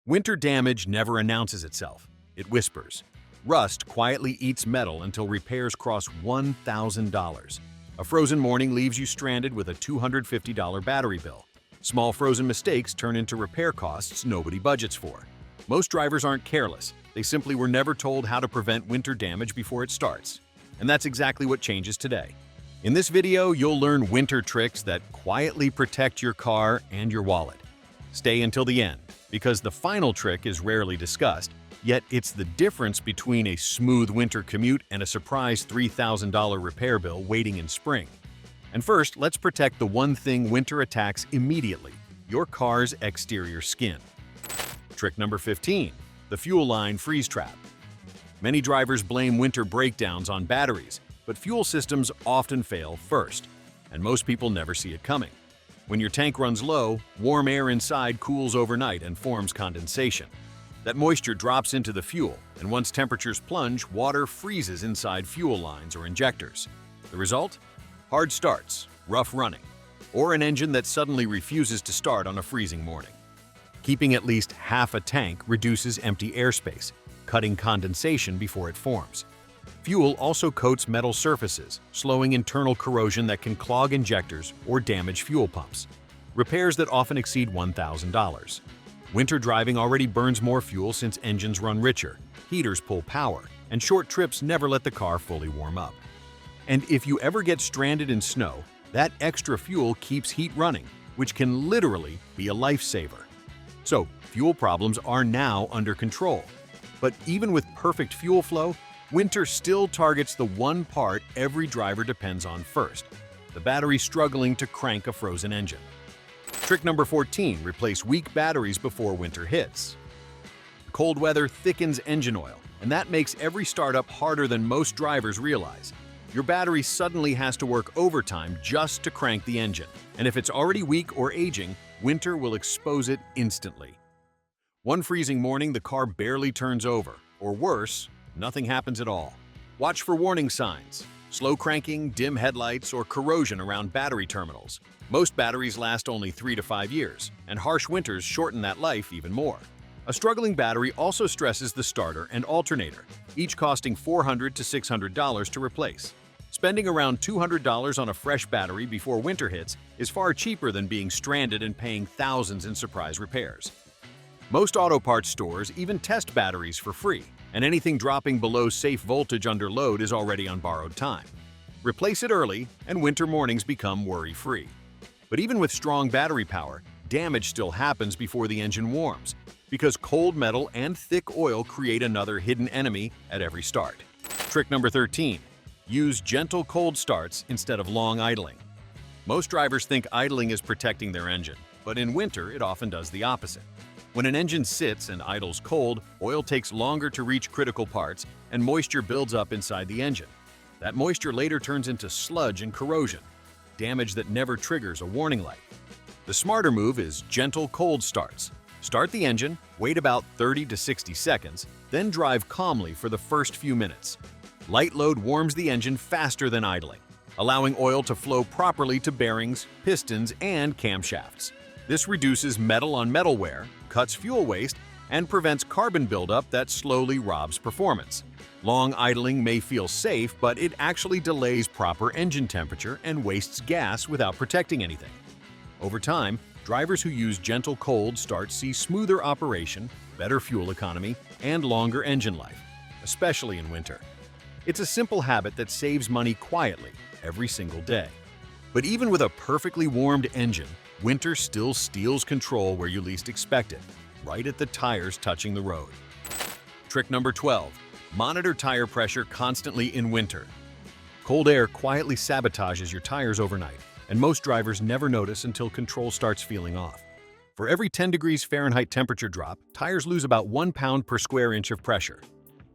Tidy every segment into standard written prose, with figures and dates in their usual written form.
Winter damage never announces itself. It whispers. Rust quietly eats metal until repairs cross $1,000. A frozen morning leaves you stranded with a $250 battery bill. Small frozen mistakes turn into repair costs nobody budgets for. Most drivers aren't careless. They simply were never told how to prevent winter damage before it starts. And that's exactly what changes today. In this video, you'll learn winter tricks that quietly protect your car and your wallet. Stay until the end, because the final trick is rarely discussed, yet it's the difference between a smooth winter commute and a surprise $3,000 repair bill waiting in spring. And first, let's protect the one thing winter attacks immediately: your car's exterior skin. Trick number 15. The fuel line freeze trap. Many drivers blame winter breakdowns on batteries, but fuel systems often fail first, and most people never see it coming. When your tank runs low, warm air inside cools overnight and forms condensation. That moisture drops into the fuel, and once temperatures plunge, water freezes inside fuel lines or injectors. The result? Hard starts, rough running, or an engine that suddenly refuses to start on a freezing morning. Keeping at least half a tank reduces empty airspace, cutting condensation before it forms. Fuel also coats metal surfaces, slowing internal corrosion that can clog injectors or damage fuel pumps. Repairs that often exceed $1,000. Winter driving already burns more fuel since engines run richer, heaters pull power, and short trips never let the car fully warm up. And if you ever get stranded in snow, that extra fuel keeps heat running, which can literally be a lifesaver. So, fuel problems are now under control. But even with perfect fuel flow, winter still targets the one part every driver depends on first: the battery struggling to crank a frozen engine. Trick number 14. Replace weak batteries before winter hits. Cold weather thickens engine oil, and that makes every startup harder than most drivers realize. Your battery suddenly has to work overtime just to crank the engine, and if it's already weak or aging, winter will expose it instantly. One freezing morning, the car barely turns over, or worse, nothing happens at all. Watch for warning signs: slow cranking, dim headlights, or corrosion around battery terminals. Most batteries last only 3 to 5 years, and harsh winters shorten that life even more. A struggling battery also stresses the starter and alternator, each costing $400 to $600 to replace. Spending around $200 on a fresh battery before winter hits is far cheaper than being stranded and paying thousands in surprise repairs. Most auto parts stores even test batteries for free, and anything dropping below safe voltage under load is already on borrowed time. Replace it early, and winter mornings become worry-free. But even with strong battery power, damage still happens before the engine warms, because cold metal and thick oil create another hidden enemy at every start. Trick number 13. Use gentle cold starts instead of long idling. Most drivers think idling is protecting their engine, but in winter it often does the opposite. When an engine sits and idles cold, oil takes longer to reach critical parts and moisture builds up inside the engine. That moisture later turns into sludge and corrosion, damage that never triggers a warning light. The smarter move is gentle cold starts. Start the engine, wait about 30 to 60 seconds, then drive calmly for the first few minutes. Light load warms the engine faster than idling, allowing oil to flow properly to bearings, pistons, and camshafts. This reduces metal-on-metal wear, cuts fuel waste, and prevents carbon buildup that slowly robs performance. Long idling may feel safe, but it actually delays proper engine temperature and wastes gas without protecting anything. Over time, drivers who use gentle cold starts see smoother operation, better fuel economy, and longer engine life, especially in winter. It's a simple habit that saves money quietly every single day. But even with a perfectly warmed engine, winter still steals control where you least expect it, right at the tires touching the road. Trick number 12. Monitor tire pressure constantly in winter. Cold air quietly sabotages your tires overnight, and most drivers never notice until control starts feeling off. For every 10 degrees Fahrenheit temperature drop, tires lose about 1 pound per square inch of pressure.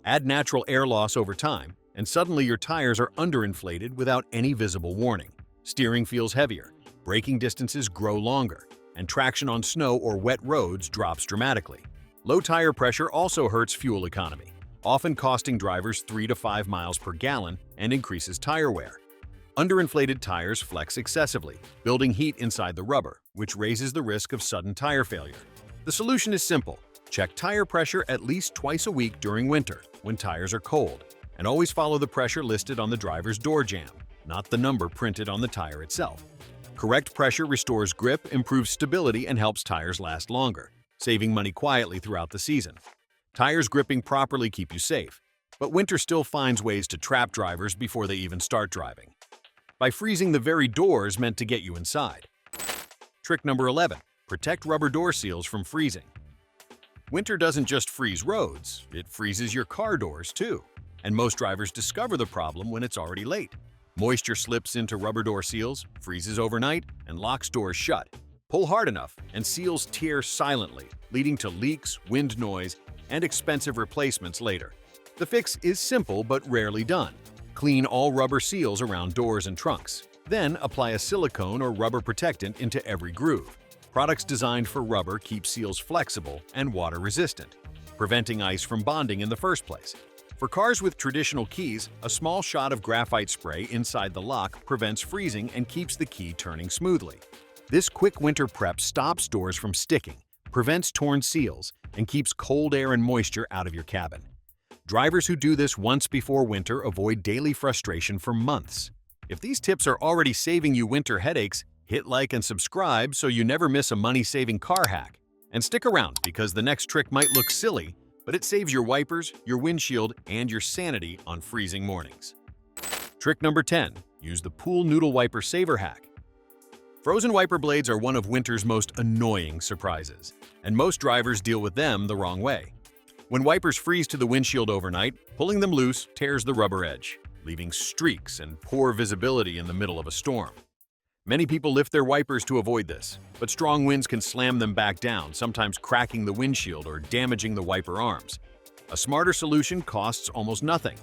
Add natural air loss over time, and suddenly your tires are underinflated without any visible warning. Steering feels heavier, braking distances grow longer, and traction on snow or wet roads drops dramatically. Low tire pressure also hurts fuel economy, often costing drivers 3 to 5 miles per gallon and increases tire wear. Underinflated tires flex excessively, building heat inside the rubber, which raises the risk of sudden tire failure. The solution is simple: Check tire pressure at least twice a week during winter, when tires are cold, and always follow the pressure listed on the driver's door jamb, not the number printed on the tire itself. Correct pressure restores grip, improves stability, and helps tires last longer, saving money quietly throughout the season. Tires gripping properly keep you safe, but winter still finds ways to trap drivers before they even start driving. By freezing the very doors meant to get you inside. Trick number 11. Protect rubber door seals from freezing. Winter doesn't just freeze roads, it freezes your car doors too. And most drivers discover the problem when it's already late. Moisture slips into rubber door seals, freezes overnight, and locks doors shut. Pull hard enough, and seals tear silently, leading to leaks, wind noise, and expensive replacements later. The fix is simple but rarely done. Clean all rubber seals around doors and trunks. Then apply a silicone or rubber protectant into every groove. Products designed for rubber keep seals flexible and water-resistant, preventing ice from bonding in the first place. For cars with traditional keys, a small shot of graphite spray inside the lock prevents freezing and keeps the key turning smoothly. This quick winter prep stops doors from sticking, prevents torn seals, and keeps cold air and moisture out of your cabin. Drivers who do this once before winter avoid daily frustration for months. If these tips are already saving you winter headaches, hit like and subscribe so you never miss a money-saving car hack. And stick around because the next trick might look silly, but it saves your wipers, your windshield, and your sanity on freezing mornings. Trick number 10. Use the pool noodle wiper saver hack. Frozen wiper blades are one of winter's most annoying surprises, and most drivers deal with them the wrong way. When wipers freeze to the windshield overnight, pulling them loose tears the rubber edge, leaving streaks and poor visibility in the middle of a storm. Many people lift their wipers to avoid this, but strong winds can slam them back down, sometimes cracking the windshield or damaging the wiper arms. A smarter solution costs almost nothing.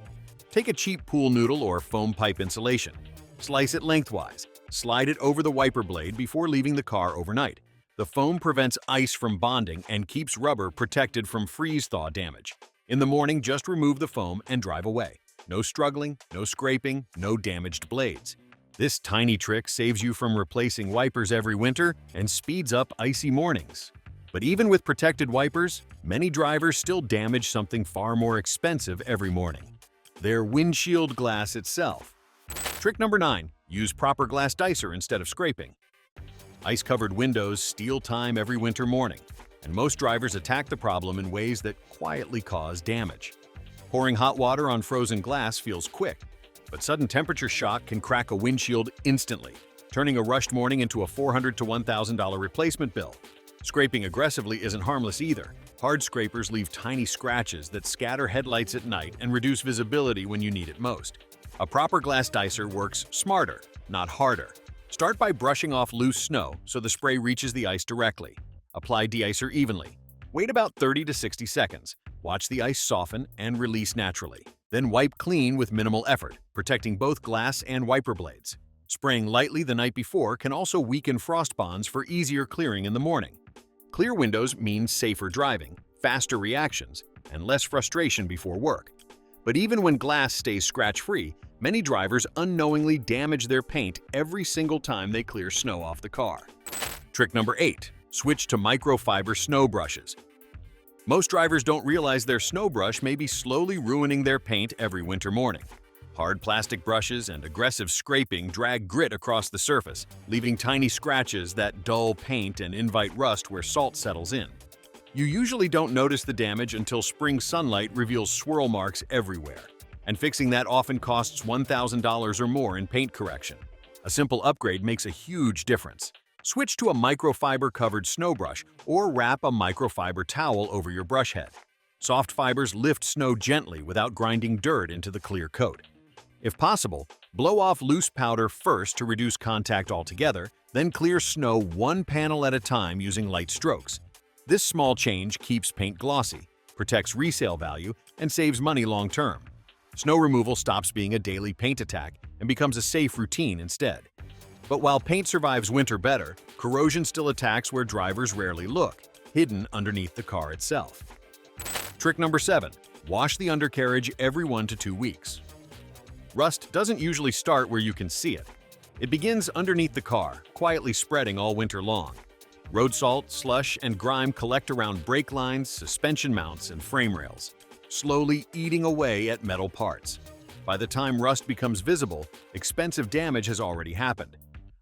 Take a cheap pool noodle or foam pipe insulation. Slice it lengthwise. Slide it over the wiper blade before leaving the car overnight. The foam prevents ice from bonding and keeps rubber protected from freeze-thaw damage. In the morning, just remove the foam and drive away. No struggling, no scraping, no damaged blades. This tiny trick saves you from replacing wipers every winter and speeds up icy mornings. But even with protected wipers, many drivers still damage something far more expensive every morning: their windshield glass itself. Trick number 9. Use proper glass dicer instead of scraping. Ice-covered windows steal time every winter morning, and most drivers attack the problem in ways that quietly cause damage. Pouring hot water on frozen glass feels quick, but sudden temperature shock can crack a windshield instantly, turning a rushed morning into a $400 to $1,000 replacement bill. Scraping aggressively isn't harmless either. Hard scrapers leave tiny scratches that scatter headlights at night and reduce visibility when you need it most. A proper glass dicer works smarter, not harder. Start by brushing off loose snow so the spray reaches the ice directly. Apply de-icer evenly. Wait about 30 to 60 seconds. Watch the ice soften and release naturally. Then wipe clean with minimal effort, protecting both glass and wiper blades. Spraying lightly the night before can also weaken frost bonds for easier clearing in the morning. Clear windows mean safer driving, faster reactions, and less frustration before work. But even when glass stays scratch-free, many drivers unknowingly damage their paint every single time they clear snow off the car. Trick number 8. Switch to microfiber snow brushes. Most drivers don't realize their snow brush may be slowly ruining their paint every winter morning. Hard plastic brushes and aggressive scraping drag grit across the surface, leaving tiny scratches that dull paint and invite rust where salt settles in. You usually don't notice the damage until spring sunlight reveals swirl marks everywhere, and fixing that often costs $1,000 or more in paint correction. A simple upgrade makes a huge difference. Switch to a microfiber-covered snow brush or wrap a microfiber towel over your brush head. Soft fibers lift snow gently without grinding dirt into the clear coat. If possible, blow off loose powder first to reduce contact altogether, then clear snow one panel at a time using light strokes. This small change keeps paint glossy, protects resale value, and saves money long-term. Snow removal stops being a daily paint attack and becomes a safe routine instead. But while paint survives winter better, corrosion still attacks where drivers rarely look, hidden underneath the car itself. Trick number 7. Wash the undercarriage every 1 to 2 weeks. Rust doesn't usually start where you can see it. It begins underneath the car, quietly spreading all winter long. Road salt, slush, and grime collect around brake lines, suspension mounts, and frame rails, slowly eating away at metal parts. By the time rust becomes visible, expensive damage has already happened.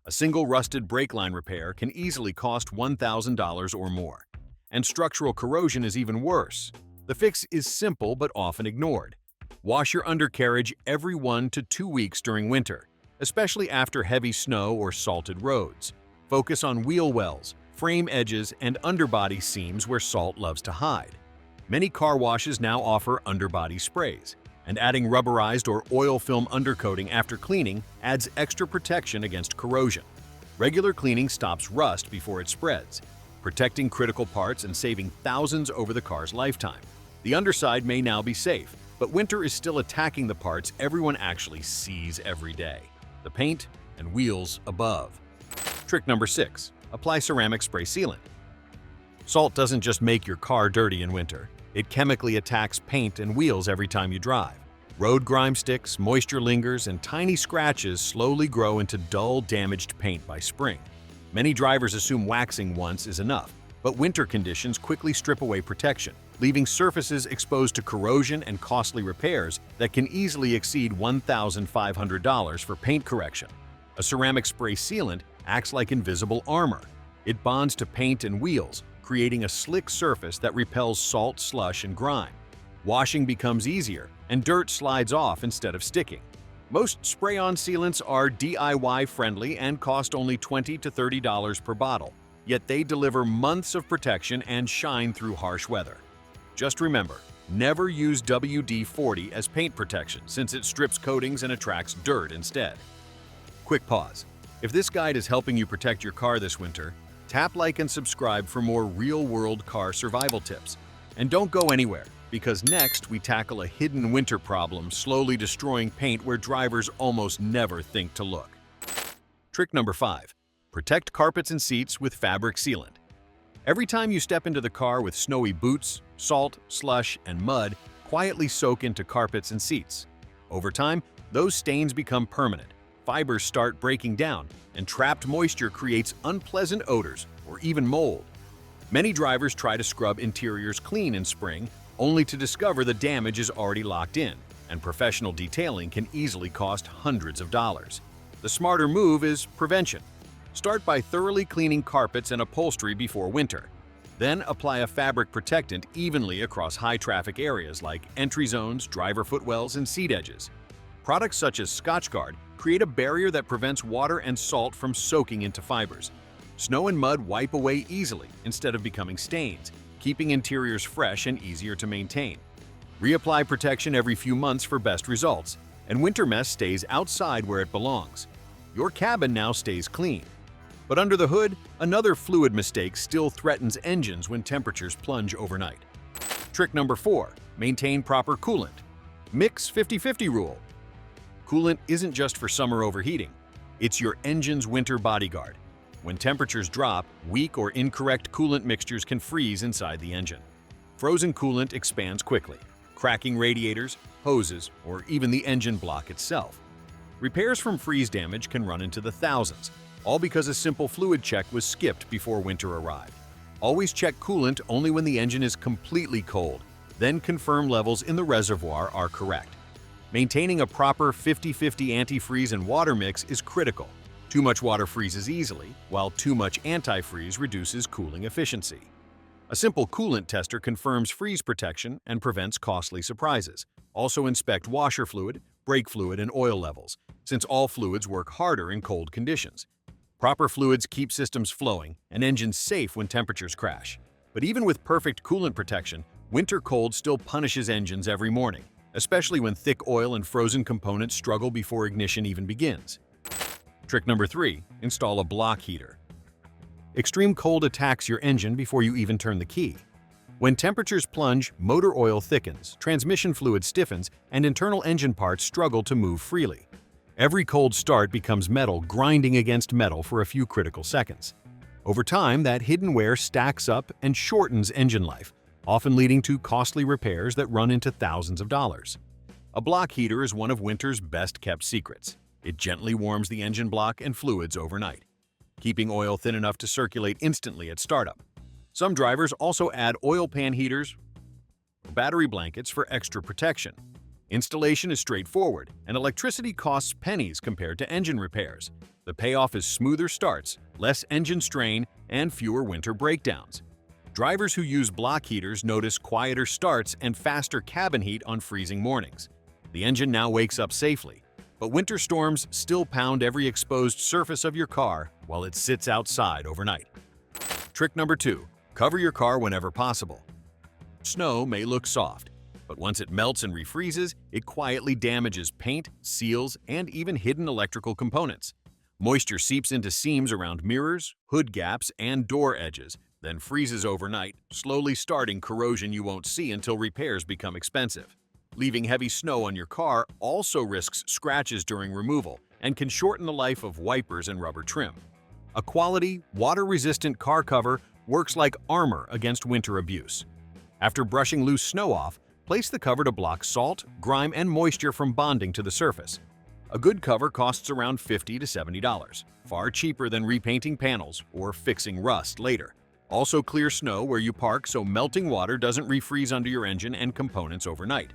A single rusted brake line repair can easily cost $1,000 or more. And structural corrosion is even worse. The fix is simple but often ignored. Wash your undercarriage every 1 to 2 weeks during winter, especially after heavy snow or salted roads. Focus on wheel wells, frame edges, and underbody seams where salt loves to hide. Many car washes now offer underbody sprays, and adding rubberized or oil film undercoating after cleaning adds extra protection against corrosion. Regular cleaning stops rust before it spreads, protecting critical parts and saving thousands over the car's lifetime. The underside may now be safe, but winter is still attacking the parts everyone actually sees every day: the paint and wheels above. Trick number 6. Apply ceramic spray sealant. Salt doesn't just make your car dirty in winter. It chemically attacks paint and wheels every time you drive. Road grime sticks, moisture lingers, and tiny scratches slowly grow into dull, damaged paint by spring. Many drivers assume waxing once is enough, but winter conditions quickly strip away protection, leaving surfaces exposed to corrosion and costly repairs that can easily exceed $1,500 for paint correction. A ceramic spray sealant acts like invisible armor. It bonds to paint and wheels, creating a slick surface that repels salt, slush, and grime. Washing becomes easier, and dirt slides off instead of sticking. Most spray-on sealants are DIY-friendly and cost only $20 to $30 per bottle, yet they deliver months of protection and shine through harsh weather. Just remember, never use WD-40 as paint protection since it strips coatings and attracts dirt instead. Quick pause. If this guide is helping you protect your car this winter, tap like and subscribe for more real-world car survival tips. And don't go anywhere, because next we tackle a hidden winter problem slowly destroying paint where drivers almost never think to look. Trick number 5. Protect carpets and seats with fabric sealant. Every time you step into the car with snowy boots, salt, slush, and mud quietly soak into carpets and seats. Over time, those stains become permanent. Fibers start breaking down, and trapped moisture creates unpleasant odors or even mold. Many drivers try to scrub interiors clean in spring, only to discover the damage is already locked in, and professional detailing can easily cost hundreds of dollars. The smarter move is prevention. Start by thoroughly cleaning carpets and upholstery before winter. Then apply a fabric protectant evenly across high-traffic areas like entry zones, driver footwells, and seat edges. Products such as Scotchgard create a barrier that prevents water and salt from soaking into fibers. Snow and mud wipe away easily instead of becoming stains, keeping interiors fresh and easier to maintain. Reapply protection every few months for best results, and winter mess stays outside where it belongs. Your cabin now stays clean. But under the hood, another fluid mistake still threatens engines when temperatures plunge overnight. Trick number 4. Maintain proper coolant. Mix 50-50 rule. Coolant isn't just for summer overheating. It's your engine's winter bodyguard. When temperatures drop, weak or incorrect coolant mixtures can freeze inside the engine. Frozen coolant expands quickly, cracking radiators, hoses, or even the engine block itself. Repairs from freeze damage can run into the thousands, all because a simple fluid check was skipped before winter arrived. Always check coolant only when the engine is completely cold, then confirm levels in the reservoir are correct. Maintaining a proper 50-50 antifreeze and water mix is critical. Too much water freezes easily, while too much antifreeze reduces cooling efficiency. A simple coolant tester confirms freeze protection and prevents costly surprises. Also inspect washer fluid, brake fluid, and oil levels, since all fluids work harder in cold conditions. Proper fluids keep systems flowing and engines safe when temperatures crash. But even with perfect coolant protection, winter cold still punishes engines every morning, especially when thick oil and frozen components struggle before ignition even begins. Trick number 3. Install a block heater. Extreme cold attacks your engine before you even turn the key. When temperatures plunge, motor oil thickens, transmission fluid stiffens, and internal engine parts struggle to move freely. Every cold start becomes metal grinding against metal for a few critical seconds. Over time, that hidden wear stacks up and shortens engine life, often leading to costly repairs that run into thousands of dollars. A block heater is one of winter's best-kept secrets. It gently warms the engine block and fluids overnight. keeping oil thin enough to circulate instantly at startup. Some drivers also add oil pan heaters or battery blankets for extra protection. Installation is straightforward, and electricity costs pennies compared to engine repairs. The payoff is smoother starts, less engine strain, and fewer winter breakdowns. Drivers who use block heaters notice quieter starts and faster cabin heat on freezing mornings. The engine now wakes up safely, but winter storms still pound every exposed surface of your car while it sits outside overnight. Trick number 2. Cover your car whenever possible. Snow may look soft, but once it melts and refreezes, it quietly damages paint, seals, and even hidden electrical components. Moisture seeps into seams around mirrors, hood gaps, and door edges, then freezes overnight, slowly starting corrosion you won't see until repairs become expensive. Leaving heavy snow on your car also risks scratches during removal and can shorten the life of wipers and rubber trim. A quality, water-resistant car cover works like armor against winter abuse. After brushing loose snow off, place the cover to block salt, grime, and moisture from bonding to the surface. A good cover costs around $50 to $70, far cheaper than repainting panels or fixing rust later. Also clear snow where you park so melting water doesn't refreeze under your engine and components overnight.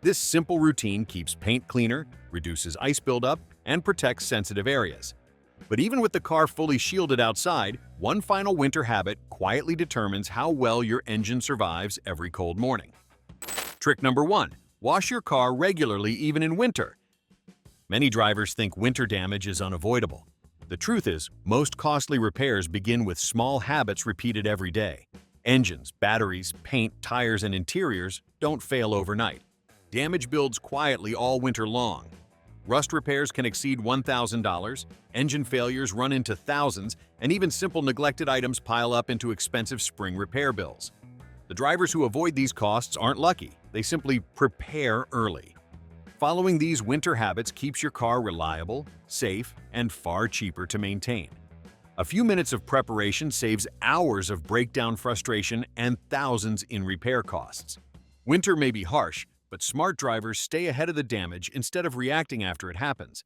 This simple routine keeps paint cleaner, reduces ice buildup, and protects sensitive areas. But even with the car fully shielded outside, one final winter habit quietly determines how well your engine survives every cold morning. Trick number 1. Wash your car regularly even in winter. Many drivers think winter damage is unavoidable. The truth is, most costly repairs begin with small habits repeated every day. Engines, batteries, paint, tires, and interiors don't fail overnight. Damage builds quietly all winter long. Rust repairs can exceed $1,000, engine failures run into thousands, and even simple neglected items pile up into expensive spring repair bills. The drivers who avoid these costs aren't lucky, they simply prepare early. Following these winter habits keeps your car reliable, safe, and far cheaper to maintain. A few minutes of preparation saves hours of breakdown frustration and thousands in repair costs. Winter may be harsh, but smart drivers stay ahead of the damage instead of reacting after it happens.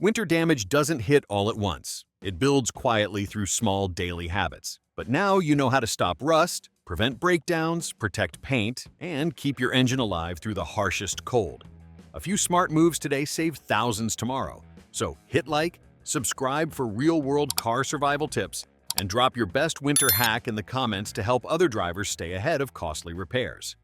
Winter damage doesn't hit all at once. It builds quietly through small daily habits. But now you know how to stop rust, prevent breakdowns, protect paint, and keep your engine alive through the harshest cold. A few smart moves today save thousands tomorrow. So hit like, subscribe for real-world car survival tips, and drop your best winter hack in the comments to help other drivers stay ahead of costly repairs.